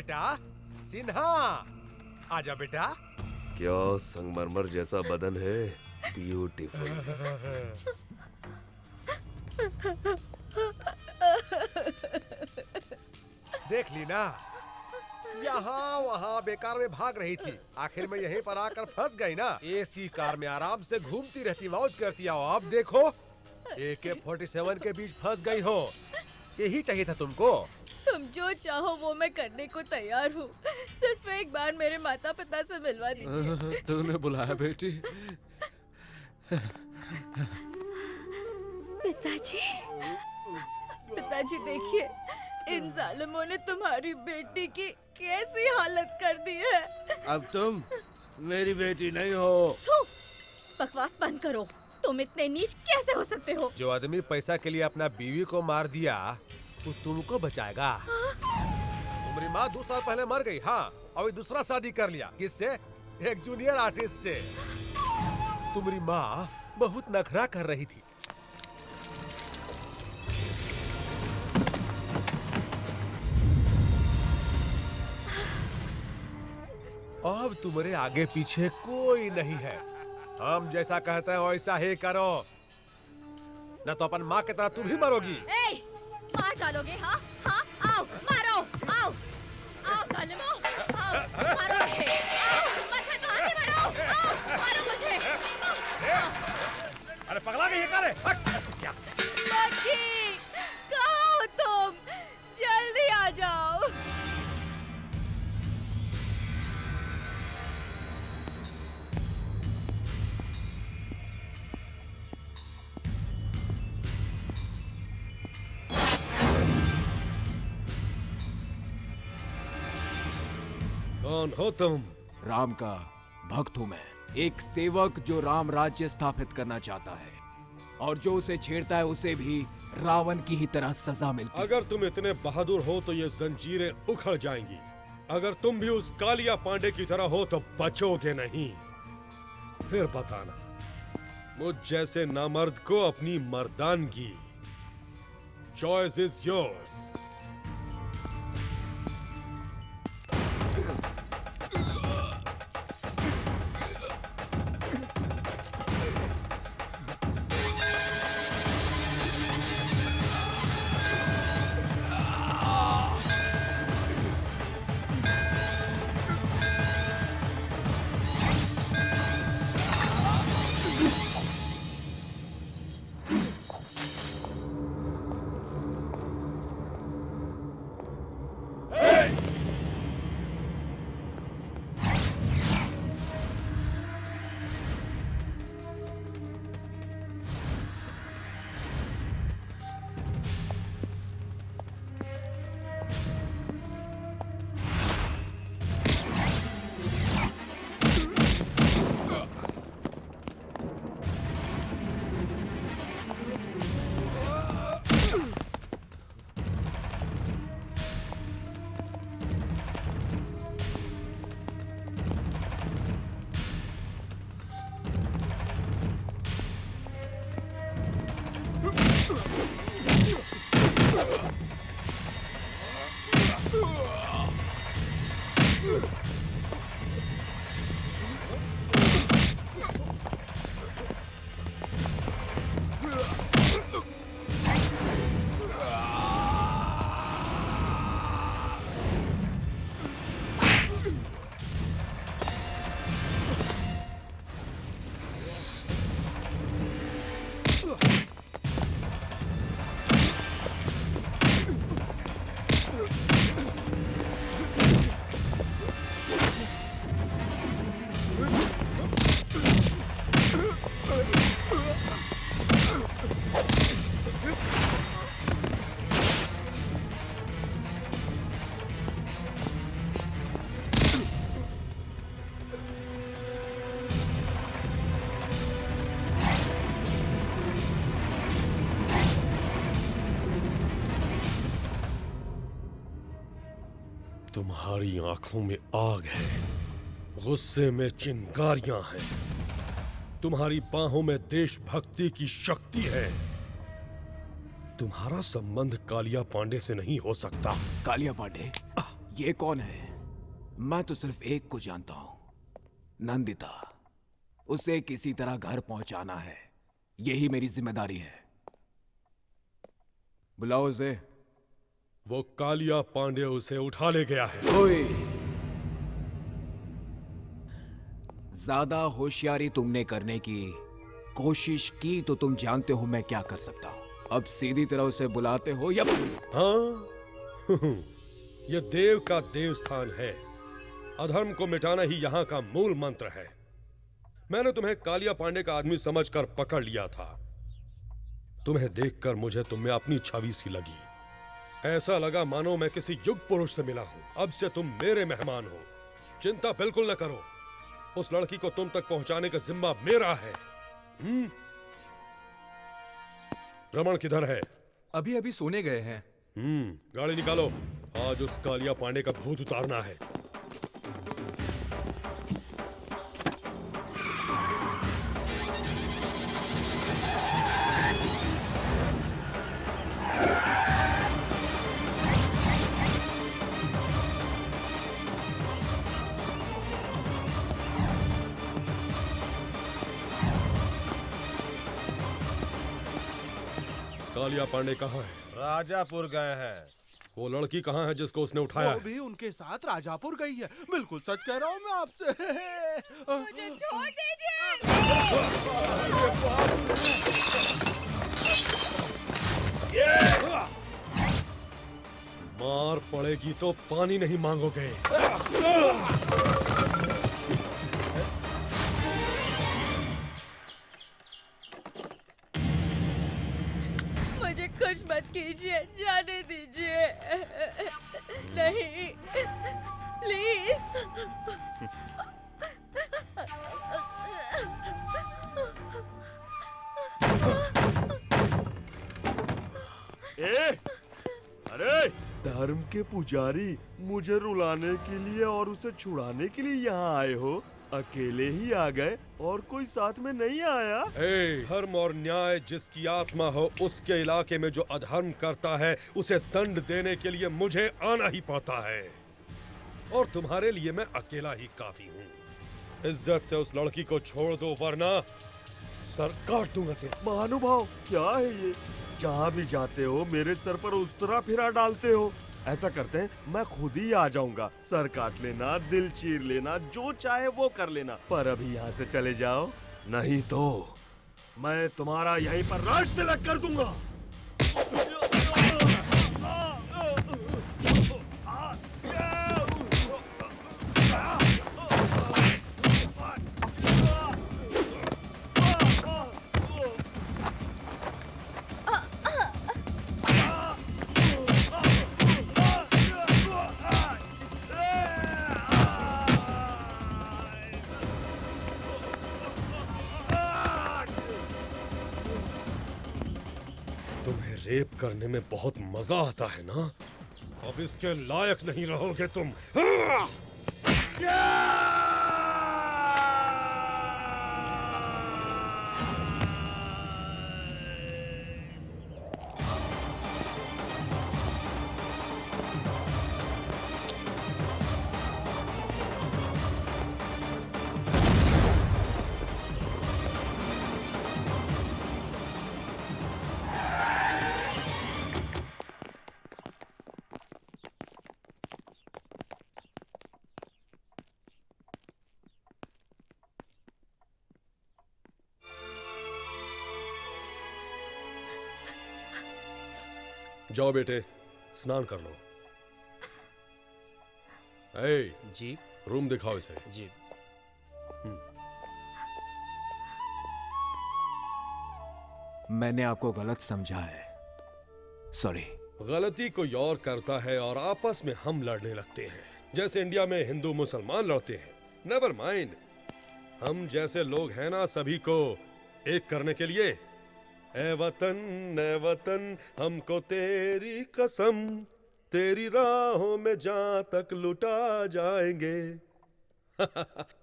बेटा सिन्हा, आजा बेटा। क्या संगमरमर जैसा बदन है, ब्यूटीफुल। देख ली ना, यहाँ वहाँ बेकार में भाग रही थी, आखिर में यहीं पर आकर फंस गई ना। एसी कार में आराम से घूमती रहती, मौज करती। आओ अब देखो, AK-47 के बीच फंस गई हो। यही चाहिए था तुमको। तुम जो चाहो वो मैं करने को तैयार हूँ, सिर्फ एक बार मेरे माता पिता से मिलवा दीजिए। तूने बुलाया बेटी? पिताजी, पिताजी देखिए, इन जालिमों ने तुम्हारी बेटी की कैसी हालत कर दी है। अब तुम मेरी बेटी नहीं हो। थू, बकवास बंद करो। तुम इतने नीच कैसे हो सकते हो? जो आदमी पैसा के लिए अपना बीवी को मार दिया, वो तुमको बचाएगा? तुम्हारी माँ 2 साल पहले मर गई, हाँ, और दूसरा शादी कर लिया। किससे? एक जूनियर आर्टिस्ट से। तुम्हारी माँ बहुत नखरा कर रही थी। अब तुम्हारे आगे पीछे कोई नहीं है। हम जैसा कहते हैं वैसा ही करो, न तो अपन माँ की तरह तुम भी मरोगी। ए, मार डालोगे? हाँ हाँ, आओ मारो, आओ आओ जालिमो, आओ मारो मुझे, आओ मत तो आगे बढ़ो, आओ मारो मुझे। अरे पगला गई है क्या रे? क्या? मक्खी, कहाँ हो तुम? जल्दी आ जाओ। कौन हो तुम? राम का भक्त हूं मैं, एक सेवक जो राम राज्य स्थापित करना चाहता है, और जो उसे छेड़ता है उसे भी रावण की ही तरह सजा मिलती है। अगर तुम इतने बहादुर हो तो ये जंजीरें उखड़ जाएंगी। अगर तुम भी उस कालिया पांडे की तरह हो तो बचोगे नहीं। फिर बताना मुझ जैसे नामर्द को अपनी मर्दानगी। Choice is yours. तुम्हारी आंखों में आग है, गुस्से में चिंगारियां हैं, तुम्हारी बाहों में देशभक्ति की शक्ति है। तुम्हारा संबंध कालिया पांडे से नहीं हो सकता। कालिया पांडे? ये कौन है? मैं तो सिर्फ एक को जानता हूं, नंदिता। उसे किसी तरह घर पहुंचाना है, यही मेरी जिम्मेदारी है। बुलाओ उसे। वो कालिया पांडे उसे उठा ले गया है। ओए, ज्यादा होशियारी तुमने करने की कोशिश की तो तुम जानते हो मैं क्या कर सकता हूं। अब सीधी तरह उसे बुलाते हो या? हाँ ये देव का देवस्थान है। अधर्म को मिटाना ही यहाँ का मूल मंत्र है। मैंने तुम्हें कालिया पांडे का आदमी समझकर पकड़ लिया था। तुम्हें देखकर मुझे तुम में अपनी छवि सी लगी। ऐसा लगा मानो मैं किसी युग पुरुष से मिला हूं। अब से तुम मेरे मेहमान हो। चिंता बिल्कुल न करो। उस लड़की को तुम तक पहुंचाने का जिम्मा मेरा है। रमन किधर है? अभी अभी सोने गए हैं। गाड़ी निकालो। आज उस कालिया पांडे का भूत उतारना है। कालिया पांडे कहाँ है? राजापुर गए हैं। वो लड़की कहाँ है जिसको उसने उठाया वो भी उनके साथ राजापुर गई है। बिल्कुल सच कह रहा हूँ मैं आपसे। मुझे छोड़ दीजिए। मार पड़ेगी तो पानी नहीं मांगोगे। मुझे कुछ मत कीजिए, जाने दीजिए। नहीं, प्लीज। अरे धर्म के पुजारी, मुझे रुलाने के लिए और उसे छुड़ाने के लिए यहाँ आए हो? अकेले ही आ गए और कोई साथ में नहीं आया? धर्म और न्याय जिसकी आत्मा हो, उसके इलाके में जो अधर्म करता है उसे दंड देने के लिए मुझे आना ही पड़ता है। और तुम्हारे लिए मैं अकेला ही काफी हूँ। इज्जत से उस लड़की को छोड़ दो वरना सर काट दूंगा तेरा। महानुभाव, क्या है ये? जहाँ भी जाते हो मेरे सर पर उस तरह फिरा डालते हो। ऐसा करते हैं, मैं खुद ही आ जाऊंगा। सर काट लेना, दिल चीर लेना, जो चाहे वो कर लेना, पर अभी यहाँ से चले जाओ, नहीं तो मैं तुम्हारा यहीं पर राज तिलक कर दूंगा। तुम्हें रेप करने में बहुत मजा आता है ना? अब इसके लायक नहीं रहोगे तुम। जाओ बेटे, स्नान कर लो। जी रूम दिखाओ इसे। जी। मैंने आपको गलत समझा है, सॉरी। गलती कोई और करता है और आपस में हम लड़ने लगते हैं, जैसे इंडिया में हिंदू मुसलमान लड़ते हैं। नेवर माइंड, हम जैसे लोग हैं ना, सभी को एक करने के लिए। ए वतन हमको तेरी कसम, तेरी राहों में जहां तक लुटा जाएंगे।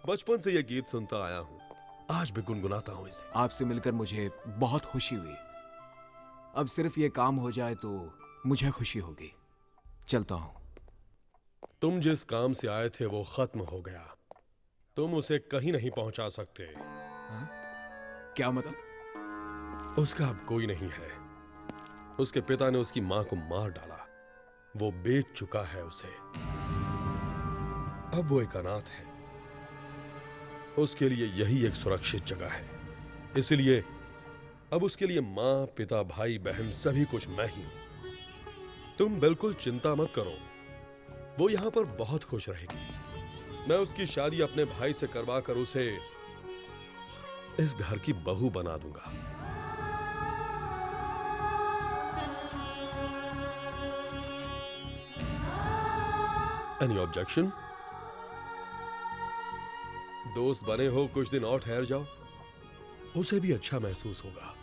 बचपन से ये गीत सुनता आया हूँ, आज भी गुनगुनाता हूँ इसे। आपसे मिलकर मुझे बहुत खुशी हुई। अब सिर्फ ये काम हो जाए तो मुझे खुशी होगी। चलता हूँ। तुम जिस काम से आए थे वो खत्म हो गया। तुम उसे कहीं नहीं पहुंचा सकते। क्या मतलब? उसका अब कोई नहीं है। उसके पिता ने उसकी मां को मार डाला। वो बेच चुका है उसे। अब वो एक अनाथ है। उसके लिए यही एक सुरक्षित जगह है। इसलिए अब उसके लिए मां, पिता, भाई, बहन सभी कुछ मैं ही हूं। तुम बिल्कुल चिंता मत करो। वो यहां पर बहुत खुश रहेगी। मैं उसकी शादी अपने भाई से करवा कर उसे इस घर की बहू बना दूंगा। Any objection? दोस्त बने हो, कुछ दिन और ठहर जाओ, उसे भी अच्छा महसूस होगा।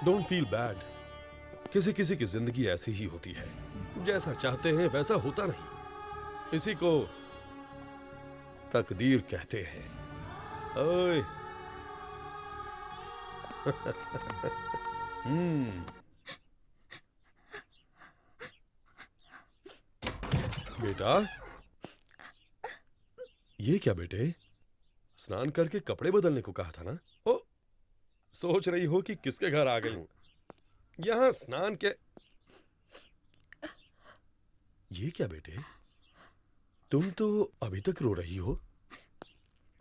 Don't feel bad. किसी किसी की जिंदगी ऐसी ही होती है। जैसा चाहते हैं वैसा होता नहीं। इसी को तकदीर कहते हैं। ओए बेटा, ये क्या बेटे? स्नान करके कपड़े बदलने को कहा था ना? ओ, सोच रही हो कि किसके घर आ गई हूं? यहां स्नान के। ये क्या बेटे? तुम तो अभी तक रो रही हो।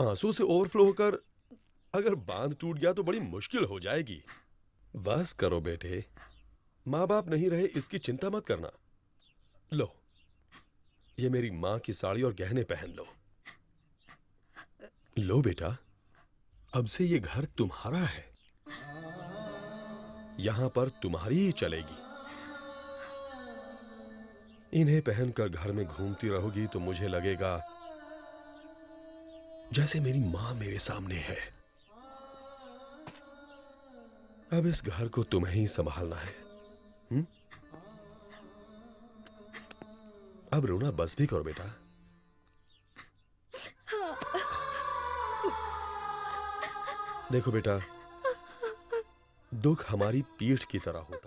आंसू से ओवरफ्लो होकर अगर बांध टूट गया तो बड़ी मुश्किल हो जाएगी। बस करो बेटे, माँ बाप नहीं रहे इसकी चिंता मत करना। लो, ये मेरी मां की साड़ी और गहने पहन लो। लो बेटा, अब से ये घर तुम्हारा है। यहां पर तुम्हारी ही चलेगी। इन्हें पहनकर घर में घूमती रहोगी तो मुझे लगेगा जैसे मेरी मां मेरे सामने है। अब इस घर को तुम्हें ही संभालना है। अब रोना बस भी करो बेटा। देखो बेटा, दुख हमारी पीठ की तरह होता